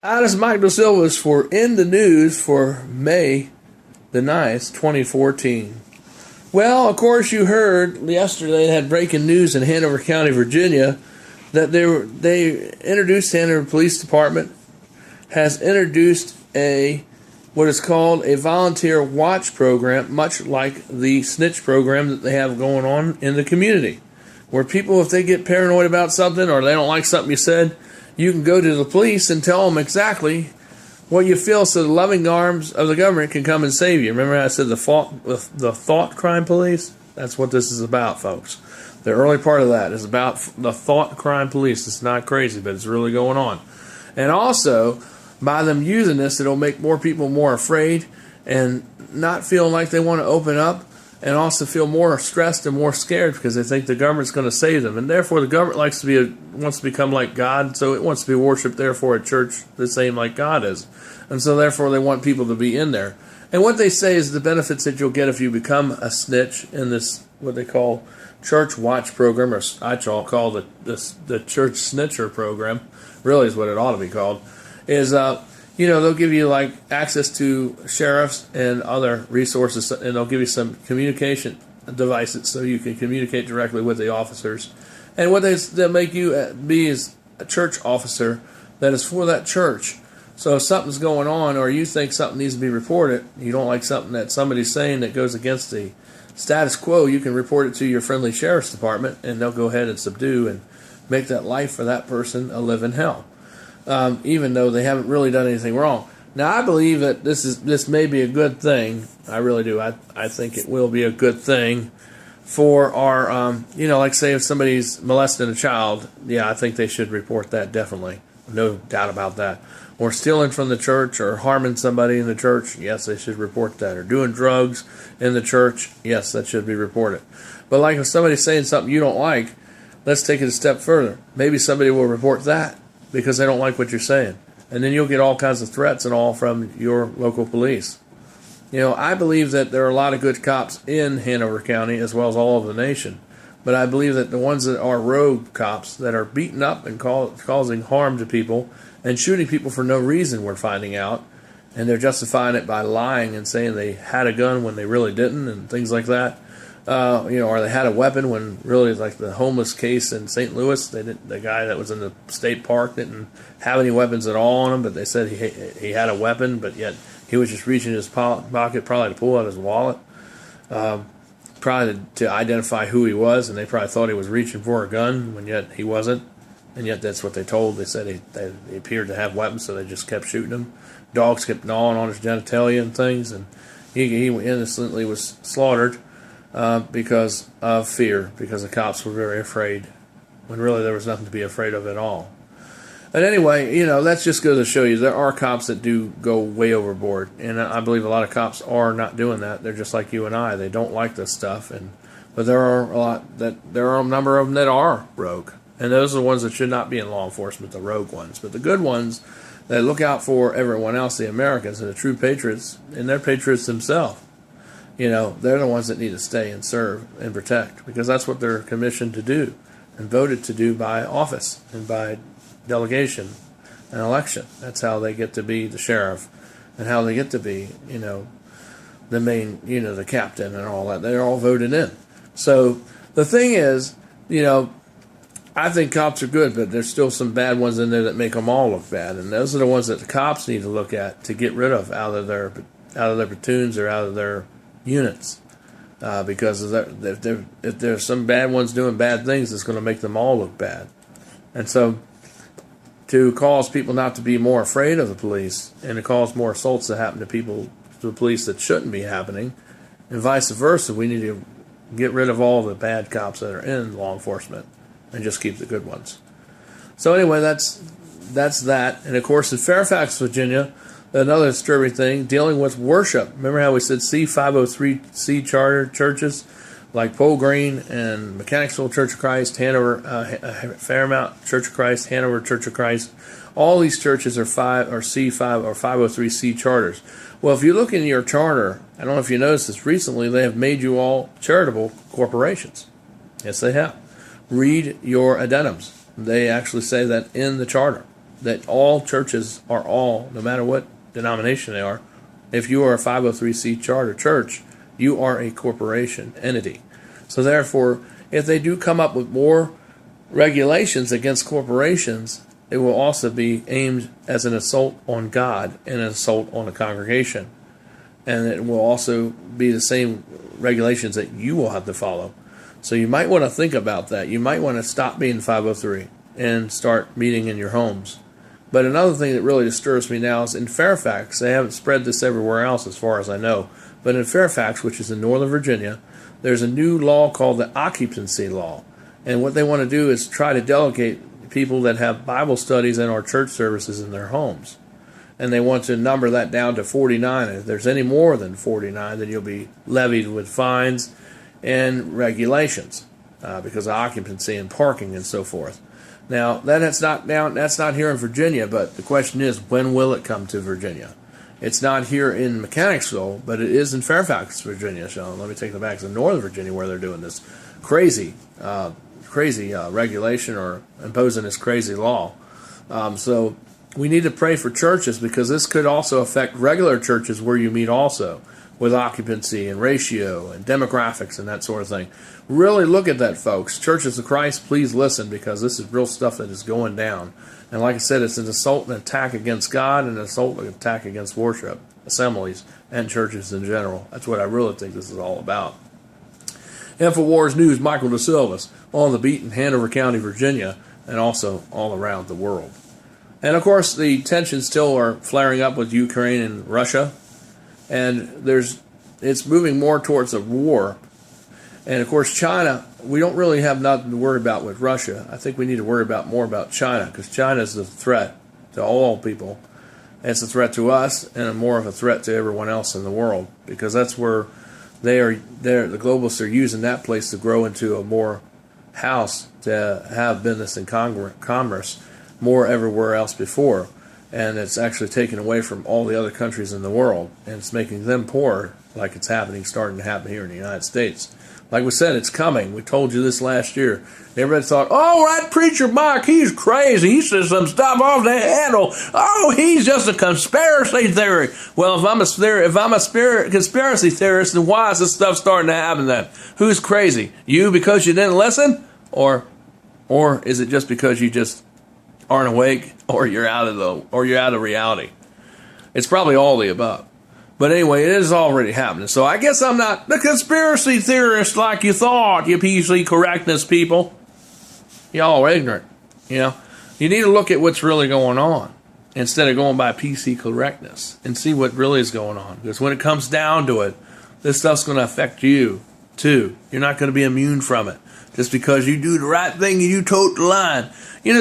This is Mike DeSilvas for In the News for May the 9th, 2014. Well, of course, you heard yesterday they had breaking news in Hanover County, Virginia, that they introduced, Hanover Police Department has introduced what is called a volunteer watch program, much like the snitch program that they have going on in the community, where people, if they get paranoid about something or they don't like something you said, you can go to the police and tell them exactly what you feel so the loving arms of the government can come and save you. Remember how I said the thought crime police? That's what this is about, folks. The early part of that is about the thought crime police. It's not crazy, but it's really going on. And also, by them using this, it'll make more people more afraid and not feeling like they want to open up, and also feel more stressed and more scared because they think the government's going to save them. And therefore, the government wants to become like God, so it wants to be worshipped, therefore, a church the same like God is. And so, therefore, they want people to be in there. And what they say is the benefits that you'll get if you become a snitch in this, what they call church watch program, or I call the church snitcher program, really is what it ought to be called, is they'll give you like access to sheriffs and other resources, and they'll give you some communication devices so you can communicate directly with the officers. And what they'll make you be is a church officer that is for that church. So if something's going on or you think something needs to be reported, you don't like something that somebody's saying that goes against the status quo, you can report it to your friendly sheriff's department, and they'll go ahead and subdue and make that life for that person a living hell. Even though they haven't really done anything wrong. Now, I believe that this may be a good thing. I really do. I think it will be a good thing for our, like say if somebody's molesting a child, I think they should report that, definitely. No doubt about that. Or stealing from the church or harming somebody in the church, yes, they should report that. Or doing drugs in the church, yes, that should be reported. But like if somebody's saying something you don't like, let's take it a step further. Maybe somebody will report that because they don't like what you're saying. And then you'll get all kinds of threats and all from your local police. I believe that there are a lot of good cops in Hanover County as well as all of the nation. But I believe that the ones that are rogue cops that are beating up and causing harm to people and shooting people for no reason, we're finding out, and they're justifying it by lying and saying they had a gun when they really didn't and things like that. Or they had a weapon when really, like the homeless case in St. Louis, the guy that was in the state park didn't have any weapons at all on him, but they said he had a weapon, but yet he was just reaching in his pocket probably to pull out his wallet, probably to identify who he was, and they probably thought he was reaching for a gun when yet he wasn't, and yet that's what they told. They said he appeared to have weapons, so they just kept shooting him. Dogs kept gnawing on his genitalia and things, and he innocently was slaughtered. Because of fear, because the cops were very afraid, when really there was nothing to be afraid of at all. And anyway, that's just goes to show you there are cops that do go way overboard, and I believe a lot of cops are not doing that. They're just like you and I; they don't like this stuff, but there are a number of them that are rogue, and those are the ones that should not be in law enforcement, the rogue ones. But the good ones that look out for everyone else, the Americans and the true patriots, and they're patriots themselves. They're the ones that need to stay and serve and protect, because that's what they're commissioned to do and voted to do by office and by delegation and election. That's how they get to be the sheriff and how they get to be, the main, the captain and all that. They're all voted in. So the thing is, I think cops are good, but there's still some bad ones in there that make them all look bad. And those are the ones that the cops need to look at to get rid of out of their platoons or out of their units, because if there's some bad ones doing bad things, it's going to make them all look bad. And so to cause people not to be more afraid of the police and to cause more assaults to happen to the police that shouldn't be happening, and vice versa, we need to get rid of all the bad cops that are in law enforcement and just keep the good ones. So anyway, that's that. And of course, in Fairfax, Virginia, another disturbing thing, dealing with worship. Remember how we said C503C charter churches like Pole Green and Mechanicsville Church of Christ, Hanover, Fairmount Church of Christ, Hanover Church of Christ. All these churches are C5 or 503C charters. Well, if you look in your charter, I don't know if you noticed this recently, they have made you all charitable corporations. Yes, they have. Read your addendums. They actually say that in the charter. that all churches are all, no matter what denomination they are, if you are a 503c charter church, you are a corporation entity. So therefore, if they do come up with more regulations against corporations, it will also be aimed as an assault on God and an assault on the congregation. And it will also be the same regulations that you will have to follow. So you might want to think about that. You might want to stop being 503 and start meeting in your homes. But another thing that really disturbs me now is in Fairfax. They haven't spread this everywhere else as far as I know. But in Fairfax, which is in Northern Virginia, there's a new law called the occupancy law. And what they want to do is try to delegate people that have Bible studies and or church services in their homes. And they want to number that down to 49. If there's any more than 49, then you'll be levied with fines and regulations because of occupancy and parking and so forth. Now, that's not here in Virginia, but the question is, when will it come to Virginia? It's not here in Mechanicsville, but it is in Fairfax, Virginia. So let me take it back. It's in Northern Virginia where they're doing this crazy regulation or imposing this crazy law. So we need to pray for churches because this could also affect regular churches where you meet also, with occupancy and ratio and demographics and that sort of thing. Really look at that, folks. Churches of Christ, please listen because this is real stuff that is going down. And like I said, it's an assault and attack against God and an assault and attack against worship, assemblies, and churches in general. That's what I really think this is all about. InfoWars News, Michael DeSilvas, on the beat in Hanover County, Virginia, and also all around the world. And of course, the tensions still are flaring up with Ukraine and Russia. And it's moving more towards a war. And of course, China, we don't really have nothing to worry about with Russia. I think we need to worry more about China because China is the threat to all people. It's a threat to us and more of a threat to everyone else in the world because that's where the globalists are using that place to grow into a more house to have business and commerce more everywhere else before. And it's actually taken away from all the other countries in the world, and it's making them poor, like it's starting to happen here in the United States. Like we said, it's coming. We told you this last year. Everybody thought, oh, that preacher Mike, he's crazy. He says some stuff off the handle. Oh, he's just a conspiracy theory. Well, if I'm a conspiracy theorist, then why is this stuff starting to happen then? Who's crazy? You because you didn't listen? Or is it just because you just aren't awake, or you're out of reality? It's probably all the above. But anyway, it is already happening. So I guess I'm not the conspiracy theorist like you thought, you PC correctness people. Y'all are ignorant. You need to look at what's really going on instead of going by PC correctness and see what really is going on. Because when it comes down to it, this stuff's going to affect you too. You're not going to be immune from it. Just because you do the right thing and you tote the line.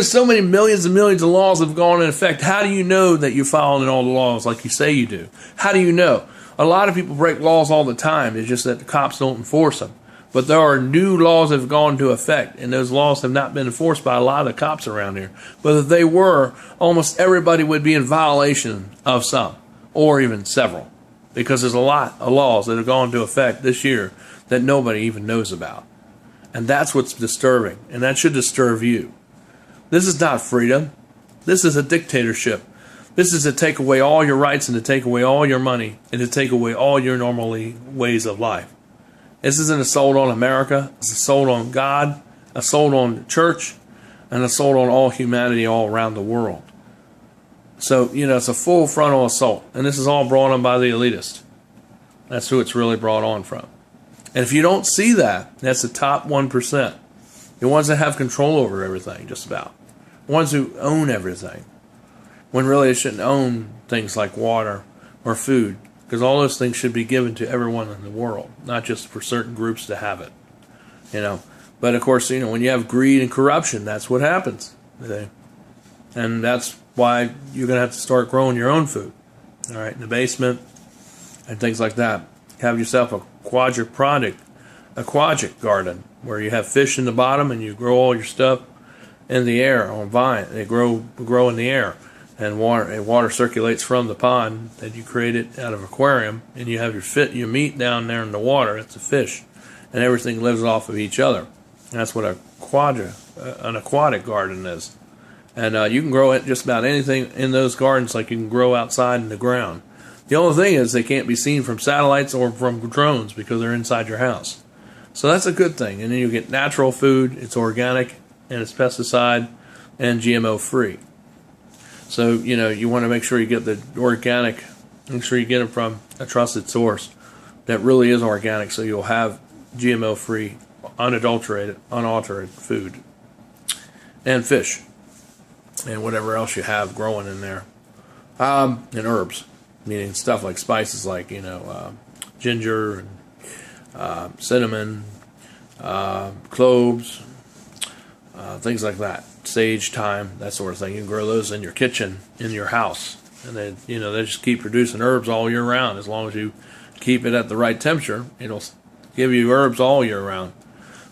So many millions and millions of laws have gone in effect. How do you know that you're following all the laws like you say you do? How do you know? A lot of people break laws all the time. It's just that the cops don't enforce them. But there are new laws that have gone into effect, and those laws have not been enforced by a lot of the cops around here. But if they were, almost everybody would be in violation of some, or even several. Because there's a lot of laws that have gone into effect this year that nobody even knows about. And that's what's disturbing, and that should disturb you. This is not freedom. This is a dictatorship. This is to take away all your rights and to take away all your money and to take away all your normal ways of life. This is an assault on America. It's an assault on God, assault on the church, and an assault on all humanity all around the world. So, it's a full frontal assault, and this is all brought on by the elitists. That's who it's really brought on from. And if you don't see that, that's the top 1%. The ones that have control over everything, just about. The ones who own everything. When really they shouldn't own things like water or food. Because all those things should be given to everyone in the world. Not just for certain groups to have it. But of course, when you have greed and corruption, that's what happens. And that's why you're going to have to start growing your own food. All right, in the basement and things like that. Have yourself a aquatic garden where you have fish in the bottom and you grow all your stuff in the air on vine. They grow in the air, and water circulates from the pond that you created out of aquarium, and you have your meat down there in the water. It's a fish, and everything lives off of each other. And that's what an aquatic garden is. And you can grow it just about anything in those gardens like you can grow outside in the ground. The only thing is they can't be seen from satellites or from drones because they're inside your house. So that's a good thing. And then you get natural food, it's organic, and it's pesticide and GMO free. So, you want to make sure you get the organic, make sure you get it from a trusted source that really is organic, so you'll have GMO free, unadulterated, unaltered food. And fish. And whatever else you have growing in there. And herbs, meaning stuff like spices like, ginger, and cinnamon, cloves, things like that. Sage, thyme, that sort of thing. You can grow those in your kitchen, in your house. And they just keep producing herbs all year round. As long as you keep it at the right temperature, it'll give you herbs all year round.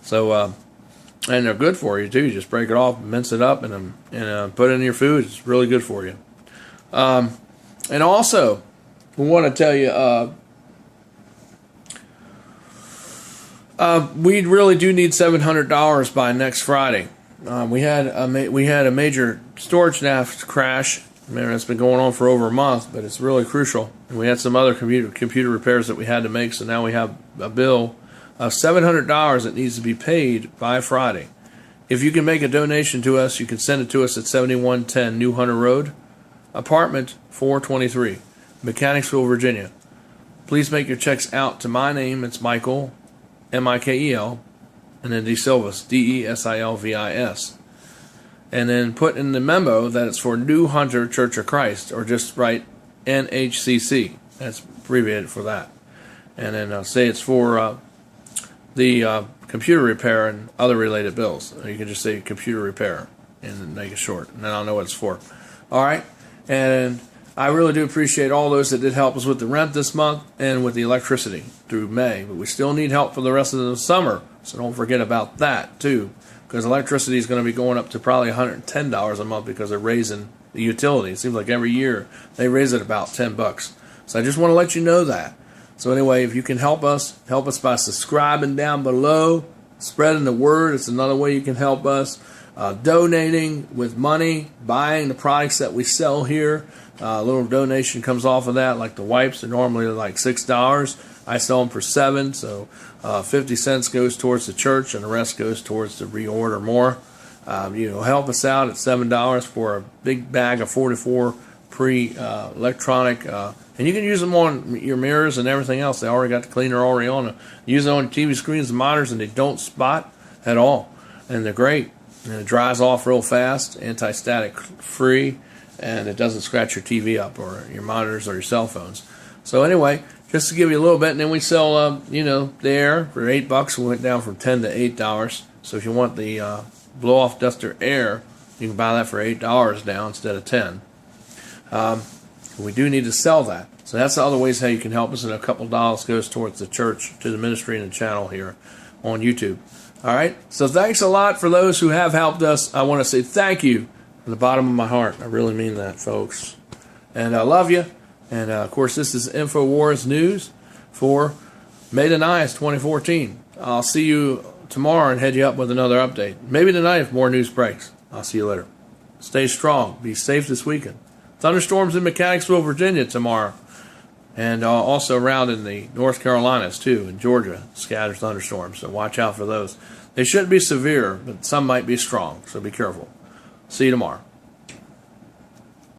So, and they're good for you too. You just break it off, mince it up, and put it in your food. It's really good for you. And also, we want to tell you, we really do need $700 by next Friday. We had a major storage shaft crash. It's been going on for over a month, but it's really crucial. And we had some other computer repairs that we had to make, so now we have a bill of $700 that needs to be paid by Friday. If you can make a donation to us, you can send it to us at 7110 New Hunter Road, apartment 423, Mechanicsville, Virginia. Please make your checks out to my name. It's Michael, Mikel, and then DeSilvis, Desilvis. And then put in the memo that it's for New Hunter Church of Christ, or just write NHCC. That's abbreviated for that. And then say it's for the computer repair and other related bills. Or you can just say computer repair and then make it short, and then I'll know what it's for. All right? And I really do appreciate all those that did help us with the rent this month and with the electricity through May. But we still need help for the rest of the summer, so don't forget about that, too. Because electricity is going to be going up to probably $110 a month because they're raising the utility. It seems like every year they raise it about $10. So I just want to let you know that. So anyway, if you can help us by subscribing down below, spreading the word. It's another way you can help us. Donating with money, buying the products that we sell here. A little donation comes off of that, like the wipes are normally like $6. I sell them for $7, so 50 cents goes towards the church, and the rest goes towards to reorder more. Help us out at $7 for a big bag of 44 electronic, and you can use them on your mirrors and everything else. They already got the cleaner already on them. Use it on TV screens and monitors, and they don't spot at all, and they're great. And it dries off real fast, anti-static free, and it doesn't scratch your TV up or your monitors or your cell phones. So anyway, just to give you a little bit, and then we sell, the air for $8. We went down from $10 to $8. So if you want the blow-off duster air, you can buy that for $8 down instead of $10. We do need to sell that. So that's the other ways how you can help us, and a couple dollars goes towards the church, to the ministry and the channel here on YouTube. All right? So thanks a lot for those who have helped us. I want to say thank you from the bottom of my heart. I really mean that, folks. And I love you. And, of course, this is InfoWars News for May the 9th, 2014. I'll see you tomorrow and head you up with another update. Maybe tonight if more news breaks. I'll see you later. Stay strong. Be safe this weekend. Thunderstorms in Mechanicsville, Virginia tomorrow. And also around in the North Carolinas, too, in Georgia, scattered thunderstorms. So watch out for those. They shouldn't be severe, but some might be strong, so be careful. See you tomorrow.